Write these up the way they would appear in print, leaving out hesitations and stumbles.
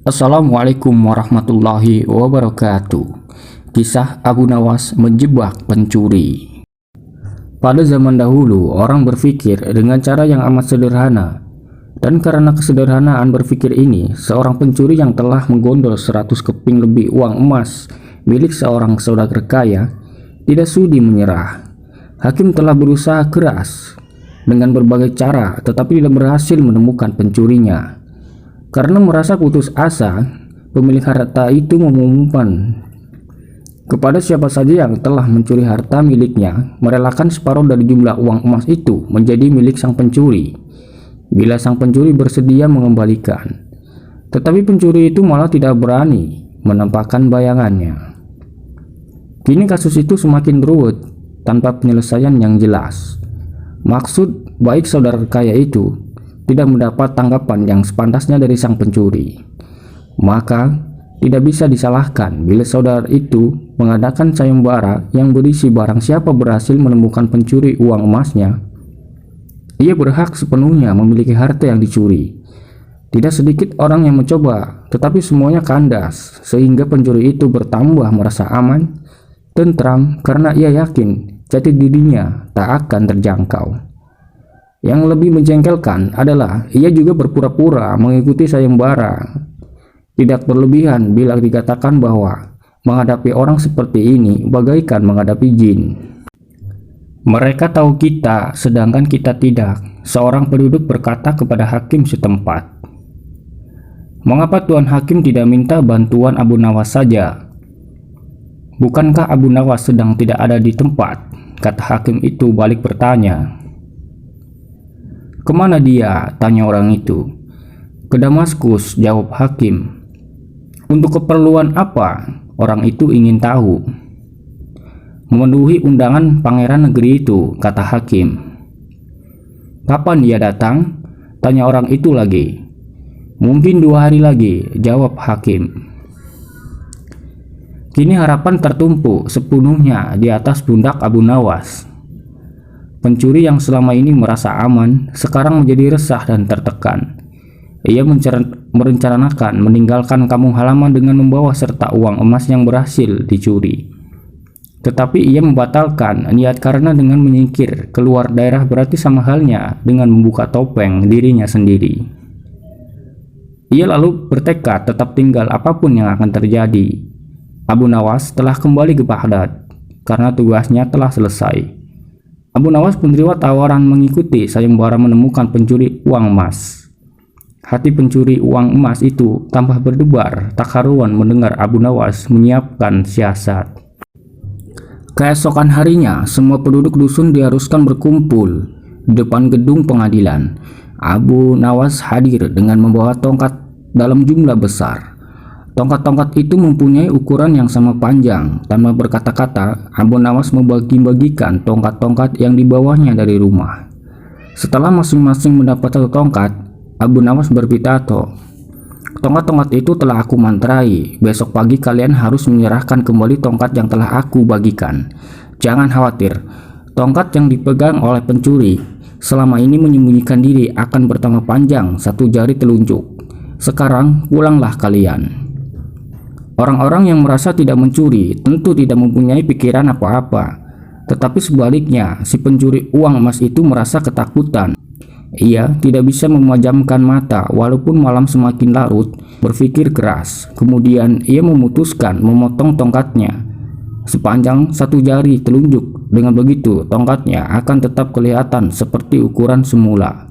Assalamualaikum warahmatullahi wabarakatuh. Kisah Abu Nawas menjebak pencuri. Pada zaman dahulu, orang berpikir dengan cara yang amat sederhana. Dan karena kesederhanaan berpikir ini, seorang pencuri yang telah menggondol 100 keping lebih uang emas milik seorang saudagar kaya tidak sudi menyerah. Hakim telah berusaha keras dengan berbagai cara, tetapi tidak berhasil menemukan pencurinya. Karena merasa putus asa, pemilik harta itu mengumumkan kepada siapa saja yang telah mencuri harta miliknya, merelakan separuh dari jumlah uang emas itu menjadi milik sang pencuri, bila sang pencuri bersedia mengembalikan. Tetapi pencuri itu malah tidak berani menampakkan bayangannya. Kini kasus itu semakin ruwet tanpa penyelesaian yang jelas. Maksud baik saudara kaya itu tidak mendapat tanggapan yang sepantasnya dari sang pencuri. Maka tidak bisa disalahkan bila saudara itu mengadakan sayembara yang berisi barang siapa berhasil menemukan pencuri uang emasnya, ia berhak sepenuhnya memiliki harta yang dicuri. Tidak sedikit orang yang mencoba, tetapi semuanya kandas, sehingga pencuri itu bertambah merasa aman, tentram, karena ia yakin jati dirinya tak akan terjangkau. Yang lebih menjengkelkan adalah ia juga berpura-pura mengikuti sayembara. Tidak berlebihan bila dikatakan bahwa menghadapi orang seperti ini bagaikan menghadapi jin. Mereka tahu kita, sedangkan kita tidak, seorang penduduk berkata kepada hakim setempat. Mengapa Tuan Hakim tidak minta bantuan Abu Nawas saja? Bukankah Abu Nawas sedang tidak ada di tempat? Kata hakim itu balik bertanya. Kemana dia? Tanya orang itu. Ke Damaskus, jawab hakim. Untuk keperluan apa? Orang itu ingin tahu. Memenuhi undangan pangeran negeri itu, kata hakim. Kapan dia datang? Tanya orang itu lagi. Mungkin 2 hari lagi, jawab hakim. Kini harapan tertumpuk sepenuhnya di atas pundak Abu Nawas. Pencuri yang selama ini merasa aman, sekarang menjadi resah dan tertekan. Ia merencanakan meninggalkan kampung halaman dengan membawa serta uang emas yang berhasil dicuri. Tetapi ia membatalkan niat karena dengan menyingkir keluar daerah berarti sama halnya dengan membuka topeng dirinya sendiri. Ia lalu bertekad tetap tinggal apapun yang akan terjadi. Abu Nawas telah kembali ke Baghdad karena tugasnya telah selesai. Abu Nawas menerima tawaran mengikuti sayembara menemukan pencuri uang emas. Hati pencuri uang emas itu tambah berdebar, tak karuan mendengar Abu Nawas menyiapkan siasat. Keesokan harinya, semua penduduk dusun diharuskan berkumpul di depan gedung pengadilan. Abu Nawas hadir dengan membawa tongkat dalam jumlah besar. Tongkat-tongkat itu mempunyai ukuran yang sama panjang. Tanpa berkata-kata, Abu Nawas membagi-bagikan tongkat-tongkat yang dibawanya dari rumah. Setelah masing-masing mendapat 1 tongkat, Abu Nawas berpidato. Tongkat-tongkat itu telah aku mantrai. Besok pagi kalian harus menyerahkan kembali tongkat yang telah aku bagikan. Jangan khawatir, tongkat yang dipegang oleh pencuri selama ini menyembunyikan diri akan bertambah panjang 1 jari telunjuk. Sekarang pulanglah kalian. Orang-orang yang merasa tidak mencuri tentu tidak mempunyai pikiran apa-apa. Tetapi sebaliknya, si pencuri uang emas itu merasa ketakutan. Ia tidak bisa memejamkan mata walaupun malam semakin larut, berpikir keras. Kemudian ia memutuskan memotong tongkatnya sepanjang 1 jari telunjuk. Dengan begitu, tongkatnya akan tetap kelihatan seperti ukuran semula.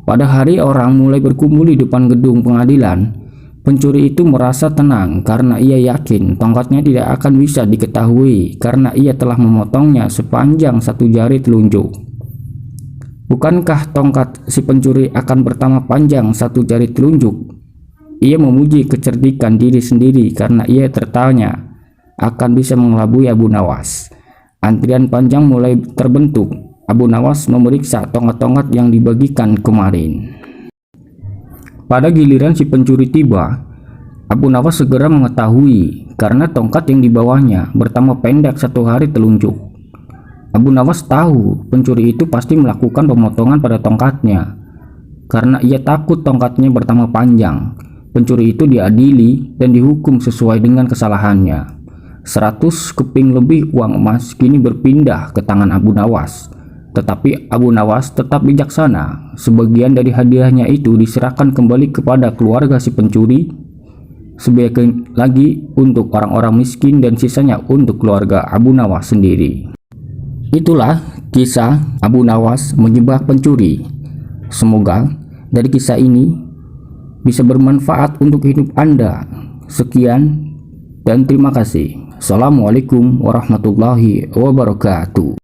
Pada hari orang mulai berkumpul di depan gedung pengadilan, pencuri itu merasa tenang karena ia yakin tongkatnya tidak akan bisa diketahui karena ia telah memotongnya sepanjang 1 jari telunjuk. Bukankah tongkat si pencuri akan bertambah panjang 1 jari telunjuk? Ia memuji kecerdikan diri sendiri karena ia tertanya akan bisa mengelabui Abu Nawas. Antrian panjang mulai terbentuk. Abu Nawas memeriksa tongkat-tongkat yang dibagikan kemarin. Pada giliran si pencuri tiba, Abu Nawas segera mengetahui karena tongkat yang dibawanya bertambah pendek 1 hari telunjuk. Abu Nawas tahu pencuri itu pasti melakukan pemotongan pada tongkatnya karena ia takut tongkatnya bertambah panjang. Pencuri itu diadili dan dihukum sesuai dengan kesalahannya. 100 keping lebih uang emas kini berpindah ke tangan Abu Nawas. Tetapi Abu Nawas tetap bijaksana. Sebagian dari hadiahnya itu diserahkan kembali kepada keluarga si pencuri, sebagian lagi untuk orang-orang miskin, dan sisanya untuk keluarga Abu Nawas sendiri. Itulah kisah Abu Nawas menjebak pencuri. Semoga dari kisah ini bisa bermanfaat untuk hidup Anda. Sekian dan terima kasih. Assalamualaikum warahmatullahi wabarakatuh.